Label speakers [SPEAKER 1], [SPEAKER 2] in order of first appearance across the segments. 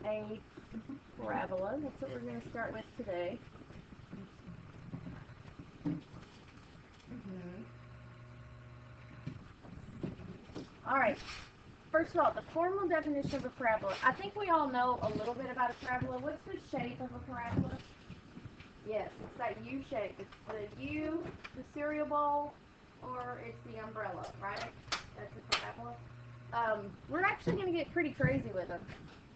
[SPEAKER 1] a parabola. That's what we're going to start with today. All right. First of all, the formal definition of a parabola. I think we all know a little bit about a parabola. What's the shape of a parabola? Yes, it's that U shape. It's the U, the cereal bowl, or it's the umbrella, right? That's a parabola. We're actually going to get pretty crazy with them.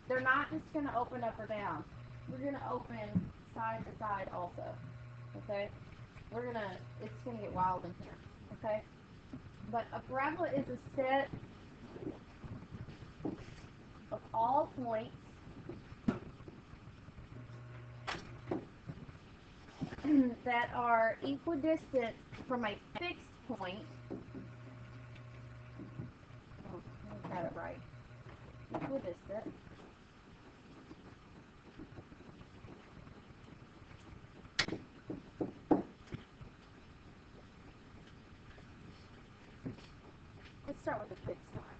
[SPEAKER 1] They're not just going to open up or down. We're going to open side to side also. Okay? It's going to get wild in here. Okay? But a parabola is a set of all points that are equidistant from a fixed point. Oh, I got it right. Equidistant. Let's start with the fixed line.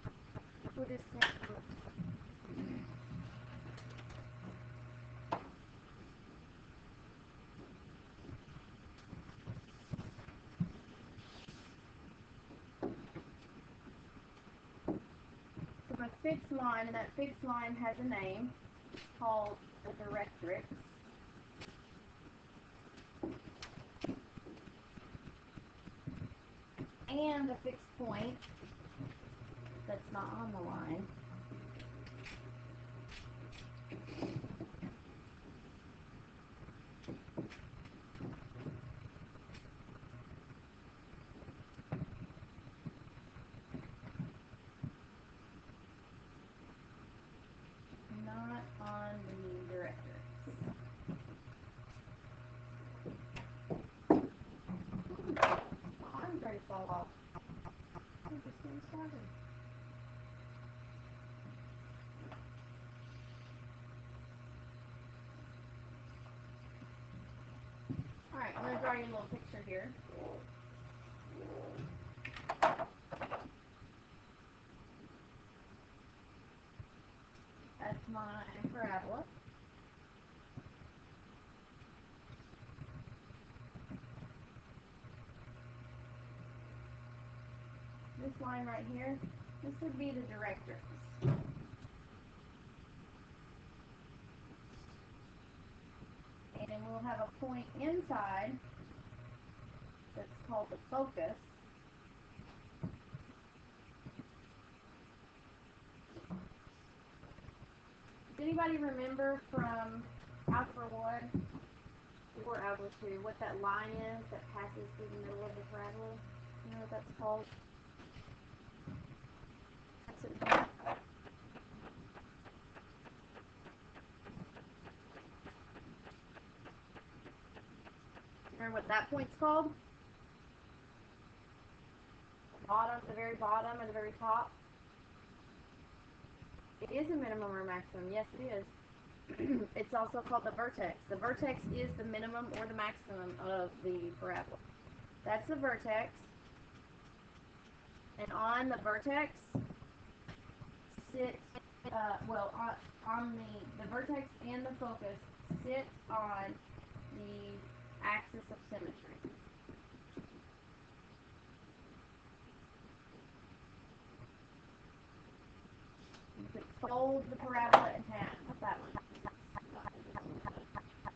[SPEAKER 1] Equidistant. From a fixed line, and that fixed line has a name called a directrix. And a fixed point that's not on the line. Not on the directrix. I'm ready to fall off. I'm just getting started. Alright, I'm going to draw you a little picture here. That's my parabola. This line right here, this would be the directrix. And we'll have a point inside that's called the focus. Does anybody remember from Algebra 1 or Algebra 2 what that line is that passes through the middle of the parabola? You know what that's called? That's it. Remember what that point's called? Bottom, the very bottom or the very top? It is a minimum or maximum. Yes, it is. It's also called the vertex. The vertex is the minimum or the maximum of the parabola. That's the vertex. And on the vertex sits, on the vertex and the focus sit on the axis of symmetry. You could fold the parabola in half. That one.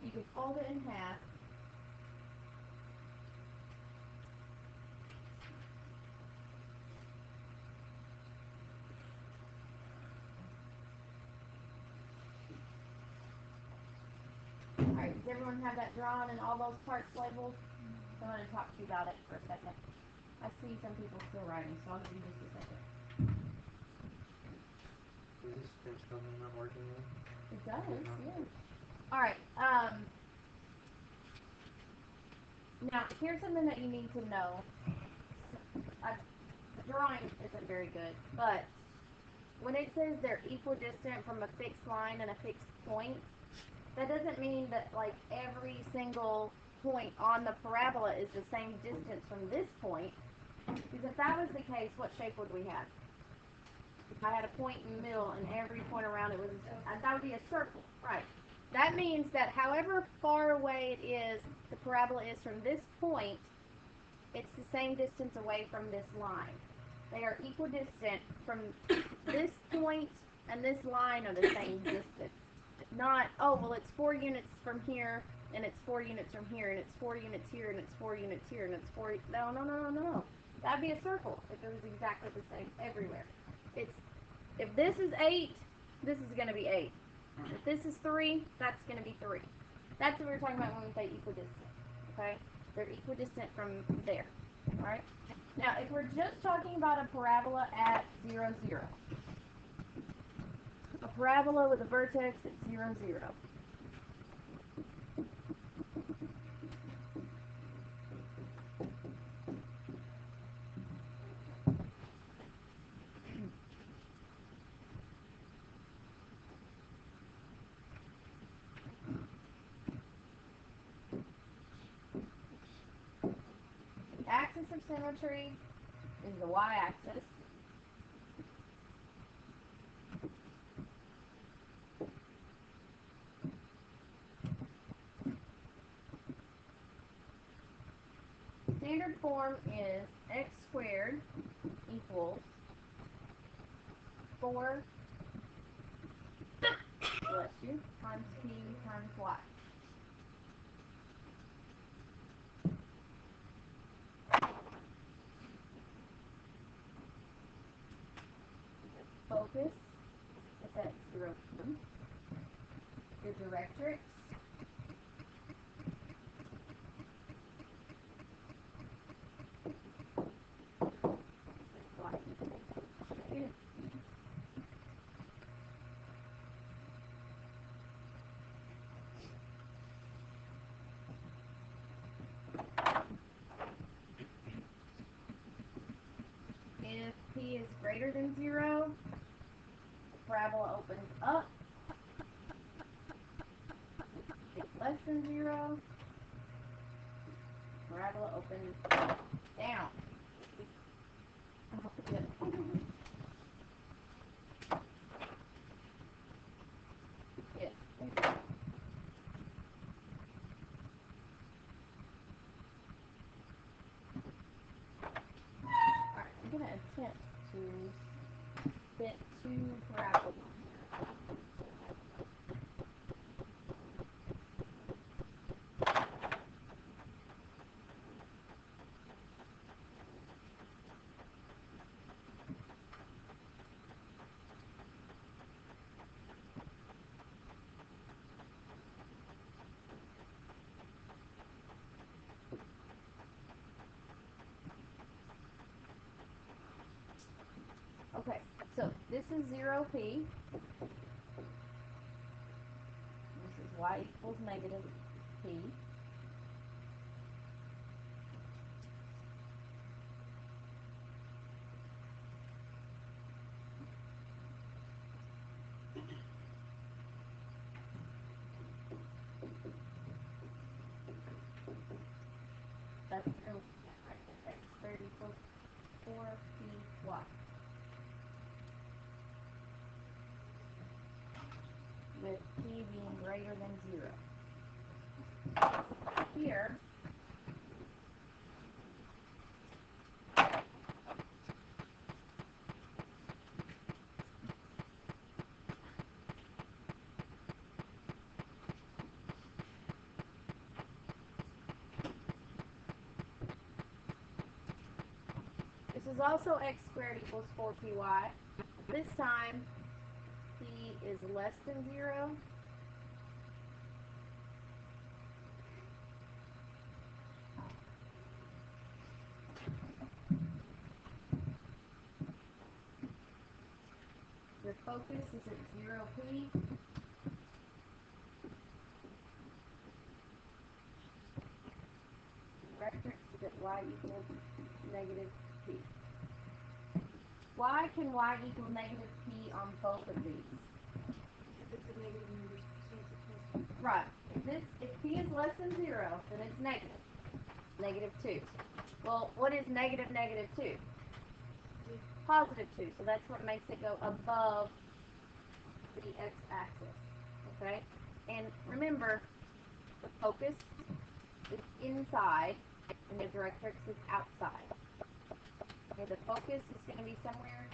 [SPEAKER 1] You could fold it in half. Alright, does everyone have that drawn and all those parts labeled? So I'm going to talk to you about it for a second. I see some people still writing, so I'll give you just a second.
[SPEAKER 2] Is this pinch button not working yet?
[SPEAKER 1] It does, yeah. Alright, now here's something that you need to know. The drawing isn't very good, but when it says they're equidistant from a fixed line and a fixed point, that doesn't mean that like every single point on the parabola is the same distance from this point. Because if that was the case, what shape would we have? If I had a point in the middle and every point around it was, that would be a circle, right? That means that however far away it is, the parabola is from this point, it's the same distance away from this line. They are equidistant from this point and this line are the same distance. Not, oh, well, it's 4 units from here, and it's 4 units from here, and it's 4 units here, and it's 4 units here, and it's 4. No, no, no, no, no. That'd be a circle if it was exactly the same everywhere. It's if this is 8, this is going to be 8. If this is 3, that's going to be 3. That's what we're talking about when we say equidistant. Okay? They're equidistant from there. Alright? Now, if we're just talking about a parabola at 0, 0. A parabola with a vertex at 0, 0. The axis of symmetry is the y-axis. Standard form is x squared equals 4 bless you, times p times y. Focus is at 0. Your directrix if p is greater than 0, the parabola opens up. If less than 0, parabola opens down. Good. Yes. Alright, I'm going to attempt to fit 2 parabolas. Okay, so this is 0p. This is y equals negative p. That's right, x squared equals 4py. With p being greater than 0. Here, this is also x squared equals 4py. This time, p is less than 0. Your focus is at 0p. Reference is at y equals negative p. Why can y equal negative p on both of these?
[SPEAKER 3] If it's a negative number, so it's a plus.
[SPEAKER 1] Right. If p is less than 0, then it's negative. Negative 2. Well, what is negative negative 2? positive 2. So that's what makes it go above the x-axis. Okay? And remember, the focus is inside and the directrix is outside. Okay, the focus is going to be somewhere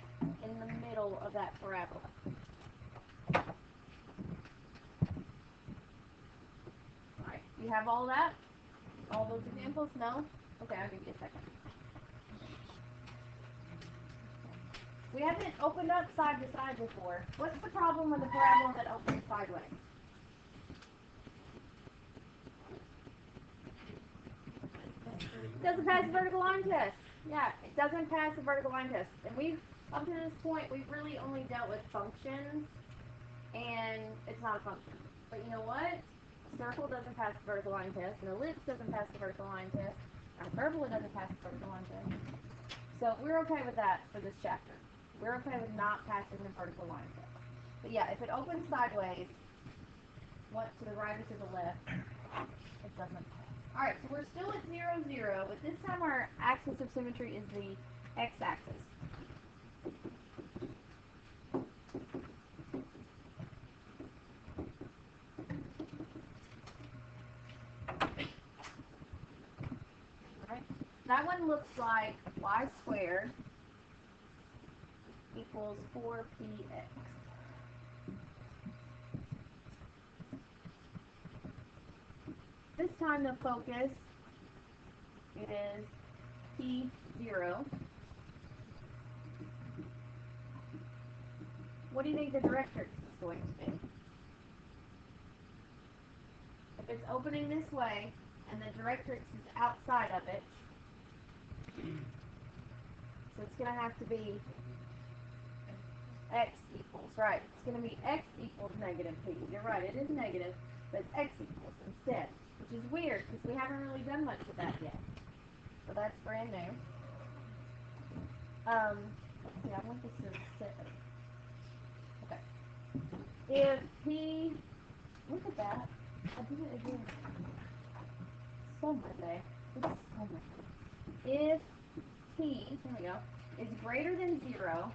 [SPEAKER 1] in the middle of that parabola. Alright, you have all that? All those examples? No? Okay, I'll give you a second. We haven't opened up side to side before. What's the problem with a parabola that opens sideways? It doesn't pass the vertical line test. Yeah, it doesn't pass the vertical line test. And we've, up to this point, we've really only dealt with functions, and it's not a function. But you know what? A circle doesn't pass the vertical line test, an ellipse doesn't pass the vertical line test, and a parabola doesn't pass the vertical line test. So we're okay with that for this chapter. We're okay with not passing the vertical line test. But yeah, if it opens sideways, what to the right or to the left, it doesn't pass. Alright, so we're still at 0, 0, but this time our axis of symmetry is the x-axis. Alright, that one looks like y squared equals 4px. This time the focus is P0. What do you think the directrix is going to be? If it's opening this way and the directrix is outside of it, so it's going to have to be x equals, right? It's going to be x equals negative p. You're right, it is negative, but it's x equals instead, which is weird because we haven't really done much with that yet. So that's brand new. Yeah, I want this to sit. Okay. If p, look at that. I did it again. So Monday. It's so Monday. If p, there we go, is greater than 0,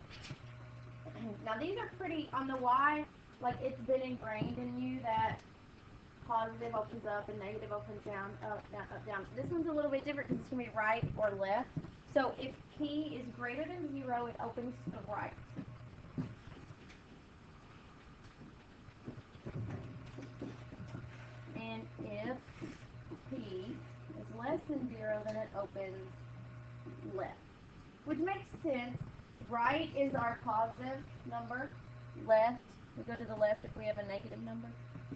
[SPEAKER 1] now these are pretty, on the y, like it's been ingrained in you that positive opens up and negative opens down, up, down, up, down. This one's a little bit different because it's going to be right or left. So if p is greater than 0, it opens to the right. And if p is less than 0, then it opens left. Which makes sense. Right is our positive number. Left, we go to the left if we have a negative number.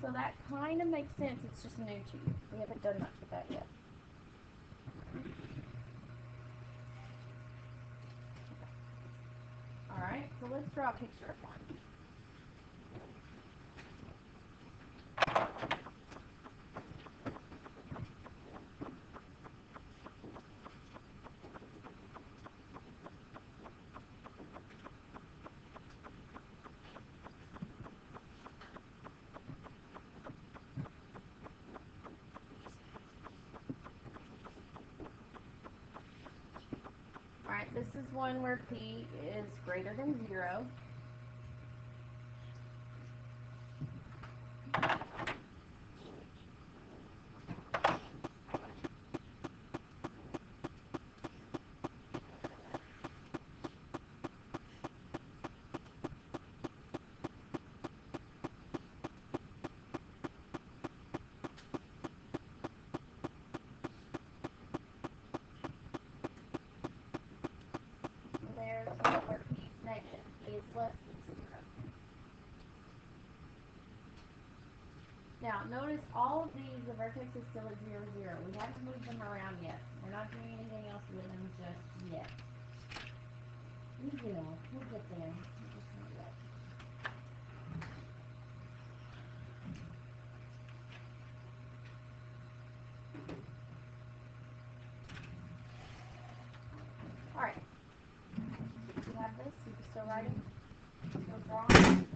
[SPEAKER 1] So that kind of makes sense. It's just new to you. We haven't done much with that yet. Alright, so let's draw a picture of one. Alright, this is one where p is greater than 0. There's one where p is negative. P is less than 0. Now, notice all of these, the vertex is still at 0, 0. We haven't moved them around yet. We're not doing anything else with them just yet. We will. We'll get there. We'll just not yet. Alright. You have this? You still writing? Still drawing?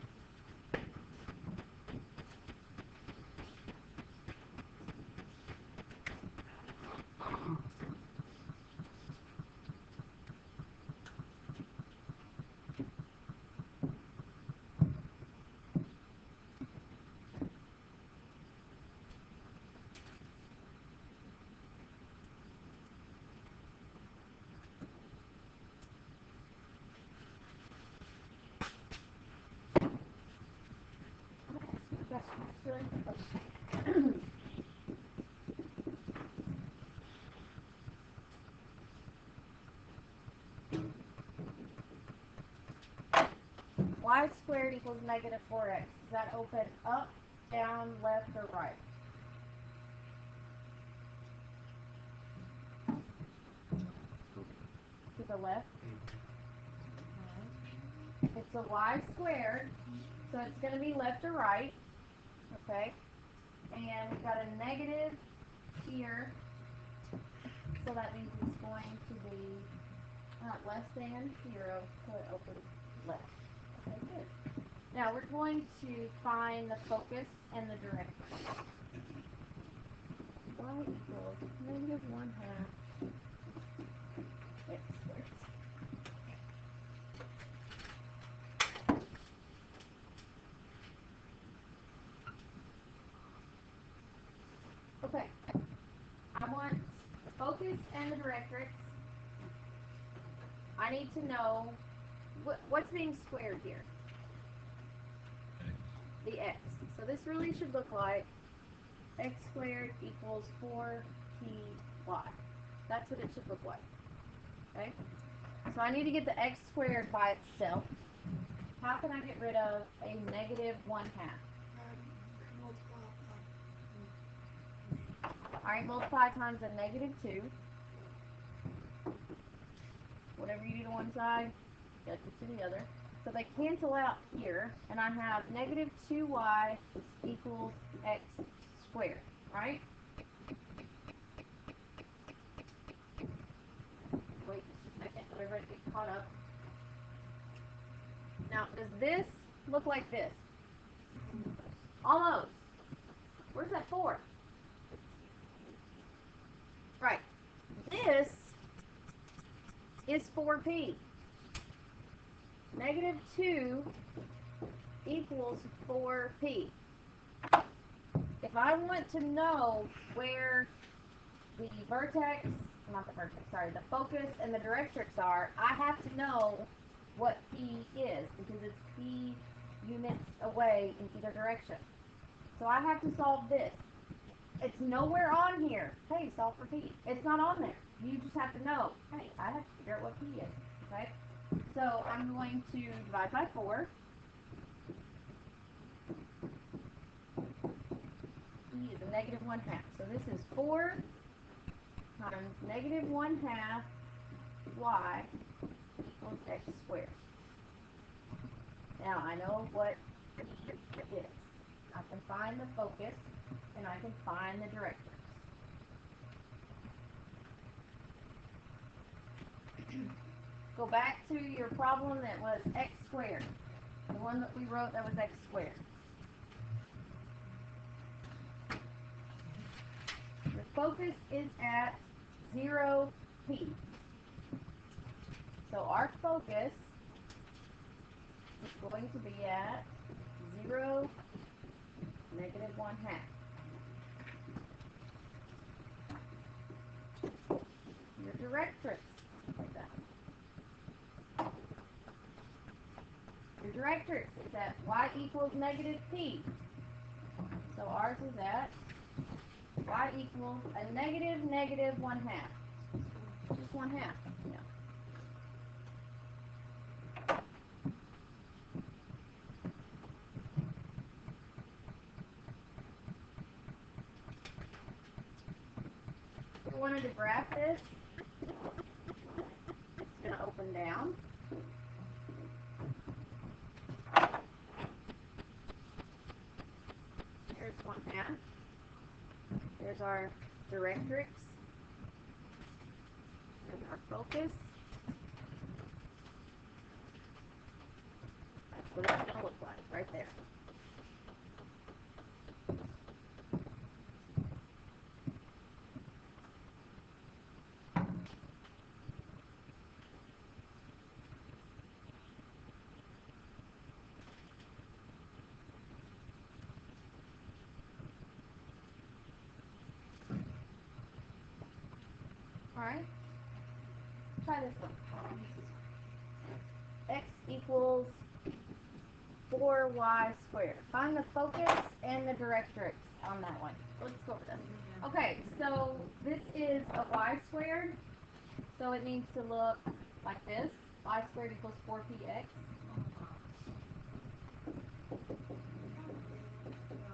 [SPEAKER 1] actually. Y squared equals negative 4x. Does that open up, down, left, or right? To the left. Right. It's a y squared, so it's going to be left or right. Okay. And we've got a negative here, so that means it's going to be less than 0, so it opens left. Okay, good. Now we're going to find the focus and the direction. Y equals negative 1/2 x squared. Okay, I want the focus and the directrix. I need to know what's being squared here. The x. So this really should look like x squared equals 4py. That's what it should look like. Okay? So I need to get the x squared by itself. How can I get rid of a negative 1/2?
[SPEAKER 3] Multiply
[SPEAKER 1] Alright, multiply times a negative 2. Whatever you do to one side, get it to the other. So they cancel out here, and I have negative 2y equals x squared, right? Wait just a second, let everybody get caught up. Now, does this look like this? Almost. Where's that 4? Right. This is 4p. Negative 2 equals 4p. If I want to know where the vertex, not the vertex, sorry, the focus and the directrix are, I have to know what p is, because it's p units away in either direction. So I have to solve this. It's nowhere on here. Hey, solve for p. It's not on there. You just have to know, hey, I have to figure out what p is. Okay? So I'm going to divide by 4. P is a negative 1/2. So this is 4 times negative 1/2 y equals x squared. Now I know what p is. I can find the focus and I can find the directrix. Go back to your problem that was x squared. The one that we wrote that was x squared. Your focus is at 0p. So our focus is going to be at 0, negative 1/2. Your directrix, like that. Your directrix is at y equals negative p. So ours is at y equals a negative negative 1/2. Just 1/2. Yeah. If we wanted to graph this, it's going to open down. Here's 1/2. There's our directrix. There's our focus. That's what it's going to look like right there. Alright? Try this one. X equals 4y squared. Find the focus and the directrix on that one. Let's go over this. Okay, so this is a y squared, so it needs to look like this. Y squared equals 4px.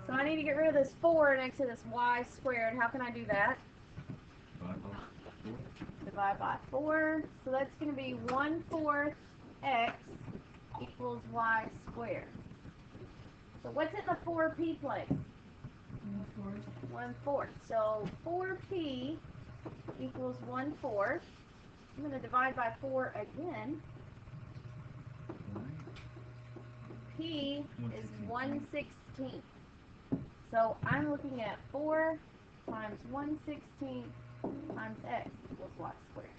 [SPEAKER 1] So I need to get rid of this 4 next to this y squared. How can I do that? Divide by 4. So that's going to be 1/4 x equals y squared. So what's in the 4p place? 1/4. So 4p equals 1/4. I'm going to divide by 4 again. P is 1/16. So I'm looking at 4 times 1/16 times x equals y squared.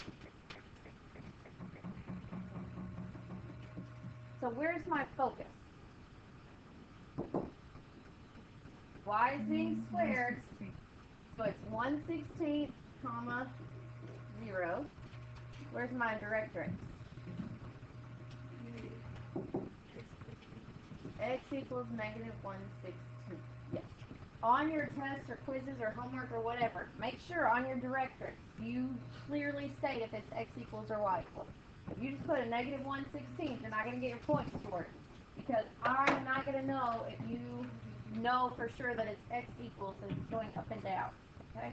[SPEAKER 1] So where's my focus? Y is being squared, so it's 1/16, comma, 0. Where's my directrix? X equals negative 1/16. Yes. On your tests or quizzes or homework or whatever, make sure on your directrix you clearly state if it's x equals or y equals. If you just put a negative 1/16, you're not going to get your points for it. Because I'm not going to know if you know for sure that it's x equals and it's going up and down. Okay?